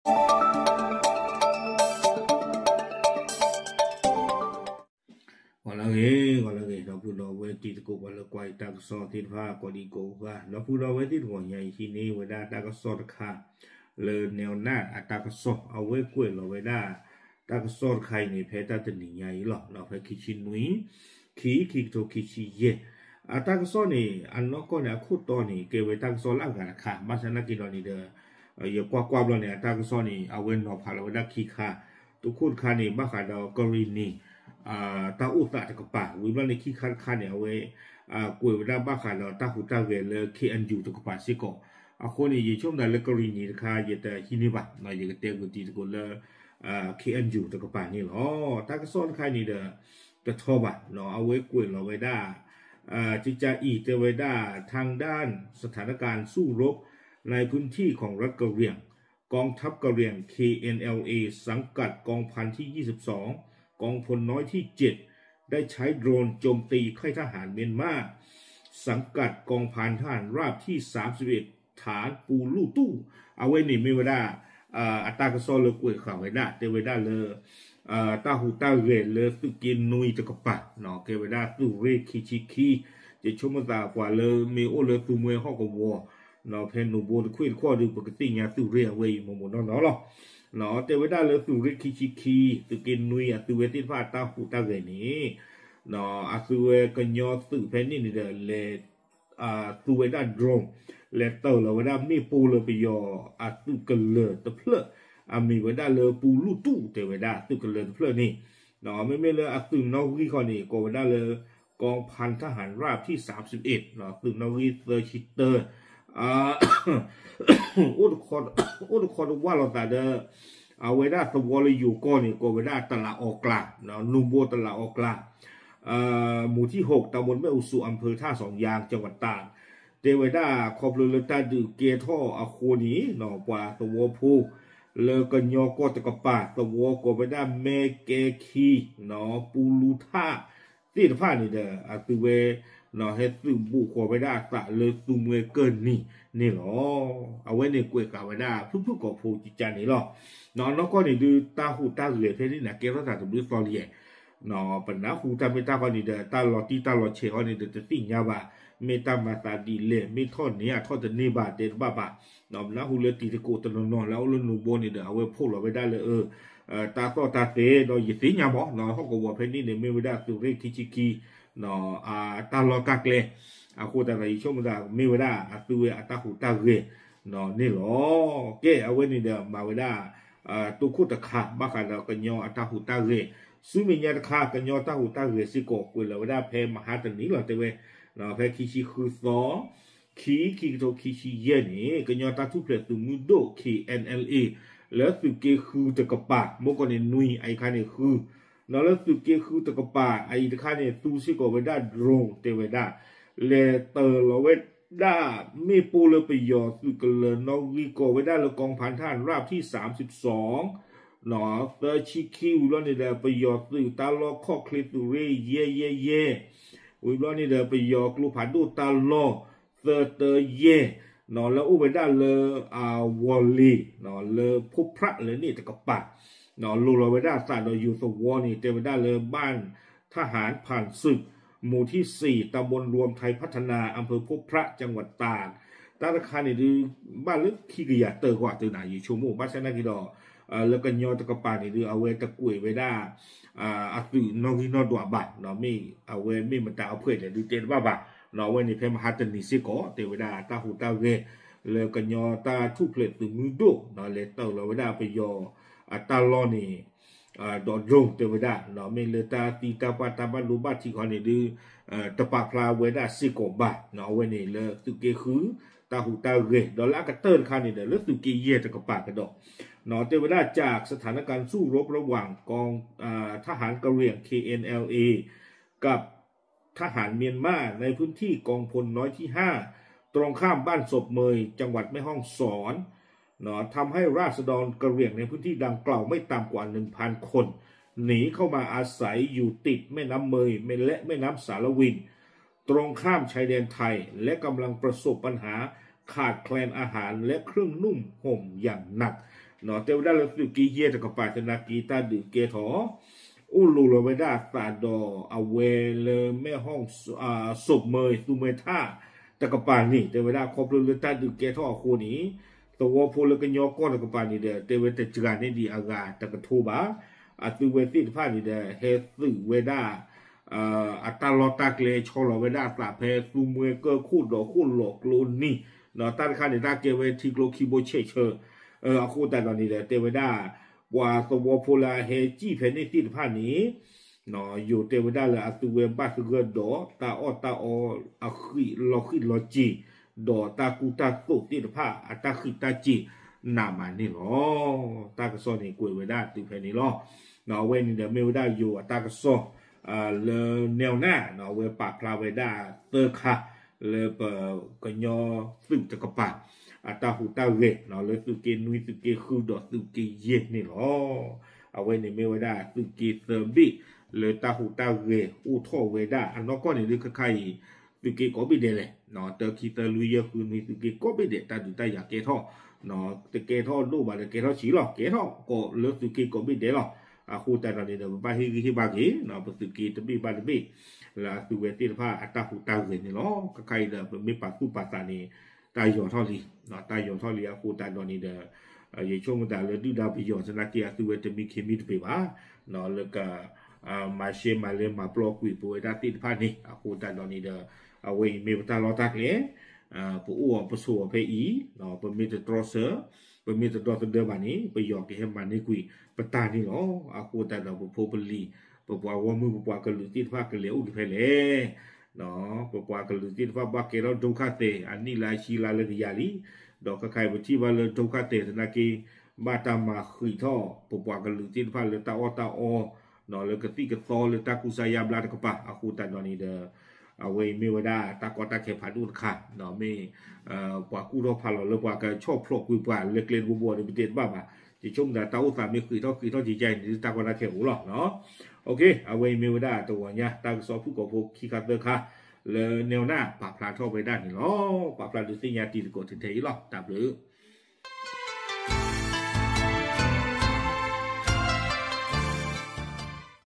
ก่อนละเเราพูดเราเวทีตะกุวันละกวายตากซอทิศผ้ากอดีโกว่าเราพูดเราเวทีหัวใหญ่ที่นี่เวลาตากซอตะคาเลยแนวหน้าอัตากซอเอาไว้กล้วยเราไว้ได้ตากซอใครในเพตาตนิใหญ่หรอกเราไปคิดชินุยขีโตคิชิเยอัตากซอนี่อันนอกก็เนี่ยคู่ตอนนี่เกวตากซอล่างกันค่ะมาชนะกินเรานี่เด้ออย่ากว่าเราเนี่ยตากซอนี่เอาไว้นอพาเราไว้ได้ขี้ค่ะทุกคนค่ะนี่มาขาดเรากรีนี่ตาอุตสาหกรรมวิบัติในขี้คันเนี่ยเอาไว้กวยเวลาบ้าขาเราตาหูตาเวลเลยเคอันยูตกปาสิก็คนนี้ยิ่งช่วงนั้นเลยกรณีนะคะยิ่งแต่ที่นี่บ้านเรายิ่งเตี้ยกุฏิตะกุลเลยเคอันยูตกปานี่หรอตากระซ้อนใครนี่เด้อจะทบเนาะเอาไว้กวยเราไว้ได้จิจะอีเตไว้ได้ทางด้านสถานการณ์สู้รบในพื้นที่ของรัฐกะเหรี่ยงกองทัพกะเหรี่ยง KNLA สังกัดกองพันที่22กองพลน้อยที่7ได้ใช้โดรนโจมตีค่ายทหารเมียนมาสังกัดกองพันทหารราบที่31ฐานปูลู่ตู้เอาไว้นี่ไม่ว่าได้อัตากระซอเลยกวยข่าวไว้ได้เตไว้ได้เลยตาหูตาเรเลยสุกินนุยตะกปะเนาะเกไว้ได้สุเรคิชิคีจะชมตากว่าเลยมีโอเลยตุมวยฮอกวัวเนาะเพนนูโบตะคุยข้อดูปกติเนี่ยสุเรเวย์มเนาะหรอเนาะเตไว้ได้เลยสุริคิชิคีสุกินนุยสุเวติฟ้าตาหูตาเรนี่เนาะสุเวกันยอสุเพนนี่นี่เดเลสุเวได้โดรนเลเตอร์เราได้มีปูเลยไปยอสุกันเลยตะเพลมีไว้ได้เลยปูลู่ตู้เตไว้ได้สุกันเลยตะเพลนี่เนาะไม่เลยสุนอวีคนนี้ก็ไว้ได้เลยกองพันทหารราบที่31เนาะสุนอวีเซอร์ชิเตอร์อุดคอนว่าเราแต่เดอเอาไว้ได้ตัววอลอยู่ก้อนนี่ก็ไว้ได้ตลาดออกกลางเนาะนูโบตลาดออกกลางหมู่ที่6ตำบลแม่อุสุอำเภอท่าสองยางจังหวัดตากเตไว้ได้ขอบเลยตาดือเกท่ออโคนี้เนาะกว่าตัววอพูเลกันยอก็ตะกปาตัววอก็ไว้ได้เมเกคีเนาะปูลูท่าที่ตะผ้านี่เด้อตัวเวเนาะให้ตึงบุกขอไว้ได้ตะเลยตุมเวเกินนี่หรอเอาไว้ในกวยกาไว้ได้พึ่งก่อโพจิจานี่หรอเนาะแล้วก็นี่ดูตาหูตาเหลือเพนี่นะเกล้าตาตัวดูฟอลีเนาะปัญหาหูตาไม่ตาคนนี้เด้อตาหลอตีตาหลอเชคนนี้เด้อจะติ่งยาบ่าไม่ตามาตาดีเลยไม่ทอดเนี่ยทอดจะนี่บาเด็ดบ้าเนาะแล้วหูเลยตีตะโกตะนอนแล้วลุนูโบนี่เด้อเอาไว้พูดเราไว้ได้เลยตาต่อตาเตะเนาะยิ่งติ่งยาบ่เนาะเขาก็ว่าเพนี่เนี่ยไม่ได้ตัวเรคิชิคีเนาะตาหลอกักเลยaku tak lagi cuma dah mewada atu atahu tagre no ni lo ke awe ni dah mawada tu ku ta kha ba kha da kanyo atahu tagre su mi nya ta kha kanyo atahu tagre si ko ku la wada phe maha ta ni lo te we no phe kishi khu so ki to kishi ye ni kanyo ta tu ple tu mu do KNLA แล้วสุเกคือตะกปะโมก็เนี่ยนุยไอ้คันเนี่ยคือแล้วสุเกคือตะกปะไอ้ตะคันเนี่ยตูซิก็เวดาโดรเตเวดาเลเตอร์เราเวด้ามีปูเลยไปยอสุกเลนอวิโกไว้ได้ละกองพันท่านราบที่32เนาะเตอร์ชิคิวแล้วนี่เดไปยอสุตาลอข้อคลิปตุเรเย่วิบล้อนี่เดไปยอกลูผ่านดูตาลอเตอร์เย่เนาะแล้วอุไว้ได้เลวอลลีเนาะเลพุพระเลยนี่ตะกปะเนาะลูเราไว้ได้สายเราอยู่สวอนี่เตไว้ได้เลยบ้านทหารผ่านศึกหมู่ที่4ตำบลรวมไทยพัฒนาอำเภอพบพระจังหวัดตากตาคานี่ดูบ้านลึกขี้กระยาเตอร์กว่าตัวไหนอยู่ชั่วโมงบ้านชนะกี่ดอกแล้วก็ยอตะกปานี่ดูเอาไว้ตะกุยไว้ได้อัตุนอกินอดัวบัดเนาะไม่เอาไว้ไม่มันตาเอาเพื่อนเนี่ยดูเจนว่าบัดเนาะไว้ในเพมหัตนิสิโกเตไว้ได้ตาหูตาเวแล้วก็ยอตาทุเพลตุมือดูเนาะเลเตอร์เราไว้ได้ไปยอตาลอนี่ดอดงเตวดาเนาะไม่เลตาตีตาปาตาบัลูบาที่เขาเนี่ยดูตะปาพลาเวดาสิโกบะเนาะเวนี่เลตุเกคือตาหูตาเรดอลลาร์กเตอร์คันนี่เด้อเลตุเกเยตะกปากระดอกเนาะเตวดาจากสถานการณ์สู้รบระหว่างกองทหารกะเหรี่ยง KNLA กับทหารเมียนมาในพื้นที่กองพลน้อยที่5ตรงข้ามบ้านศพเมยจังหวัดแม่ฮ่องสอนเนาะทำให้ราษฎรกะเหรี่ยงในพื้นที่ดังกล่าวไม่ต่ำกว่า 1,000 คนหนีเข้ามาอาศัยอยู่ติดแม่น้ำเมยและแม่น้ำสารวินตรงข้ามชายแดนไทยและกำลังประสบปัญหาขาดแคลนอาหารและเครื่องนุ่งห่มอย่างหนัก เนาะเทวดาเราสุกี้เย่ตะกปาสนากีตาดึกเกทออุลูเราไม่ได้สาดอเอาเวลแม่ห้องศพเมยสุเมธาตะกปานี่เทวดาครบเลยตาดึกเกทอคู่นี้ตัวพลกันยอก้อนตะกปานี่เด้อเทวดาจรานี่ดีอากาตะกทูบาตุเวสิทพานี่เด้อเฮสุเวดาอัตลอตากเลชอลเวดาสาเพสุเมเกอคู่ดอกคู่หลอกลูนี่เนาะตั้งค่าในตาเกเวทิโกคิโบเชเชเอาคู่แต่ตอนนี้เด้อเทวดาว่าตัวพลเฮจีเพนิสิทพานี้เนาะอยู่เทวดาเลยอัตุเวบาสเกดอตาออะขิลอขิลอจีดอตากูตาโตติทพาอัตาขิตาจีนามันนี่หรอตากระซอนี่กวยเวดาติเพนี่หรอเนาะเวนี่เด้อเมวดาอยู่ตากระซอเลแนวหน้าเนาะเวปากพลาเวดาเตอร์ค่ะเลเปกญอสึกตะกปาอัตาหูตาเวเนาะเลสุเกนุยสุเกคือดอสุเกเยนี่หรอเอาไว้ในเมวดาสุเกเซอร์บิเลตาหูตาเวอูท่อเวดาอันนอกก็นี่ลึกใครสุเกก็บิเดเลยเนาะเตอร์คีเตอร์ลุยคือนุยสุเกก็บิเดตาดูตายาเกท่อเนาะแต่เกท่อรูบาเกท่อฉีหรอเกท่อก็เลสุเกก็บิเดหรอคู่แต่ตอนนี้เดี๋ยวไปที่บางทีเนาะไปสุกี้ตะบีบาตะบีแล้วสุเวทีผ้าอัตตาหูตาเห็นนี่เนาะก็ใครเดี๋ยวมีปัสสุปัสสานีตายหยอดท่อลีเนาะตายหยอดท่อลีคู่แต่ตอนนี้เดี๋ยวยิ่งช่วงแต่เลยดูดาวไปหยอดสนักเกียร์สุเวทีมีเคมีไปบ้าเนาะแล้วก็มาเชื่อมาเล่นมาปลอกกุยป่วยตาติดผ้านี่คู่แต่ตอนนี้เดี๋ยวเอาไว้มีตาลอตักเลยผู้อ้วนผู้สูงเพอีเนาะเป็นมีแต่ตรอเสือเป็นมีแต่ตรอเสือเดิมแบบนี้ไปหยอกที่เห็นมันนี่กุยปตานี่เนาะaku tak ada populi popua wamu popua kelutit fa keleu di pele no popua kelutit fa ba kero dokate ani la chi la le yali do ka kai bti ba le dokate na ki mata ma khui tho popua kelutit fa le ta o no le keti ke so le ta ku saya bla ka pa aku tak no ni de awe mi wada ta ko ta ke phadu kha no me pua ku ro pha lo le pua ka chop phlo ku pua le klen bu bo ni bitet ba ba chỉ chung là tao phảiมีคุยท่อจีใจนี่ตากว่าเราเขียวหรอกเนาะโอเคเอาไว้มีเวลาตัวเนี่ยตากสอบผู้ก่อพวกขี้ขัดเด้อค่ะเลยแนวหน้าปากพลาท่อไปด้านนี่หรอปากพลาดูสิญาติกดถึงเทยหรอกตับหรือ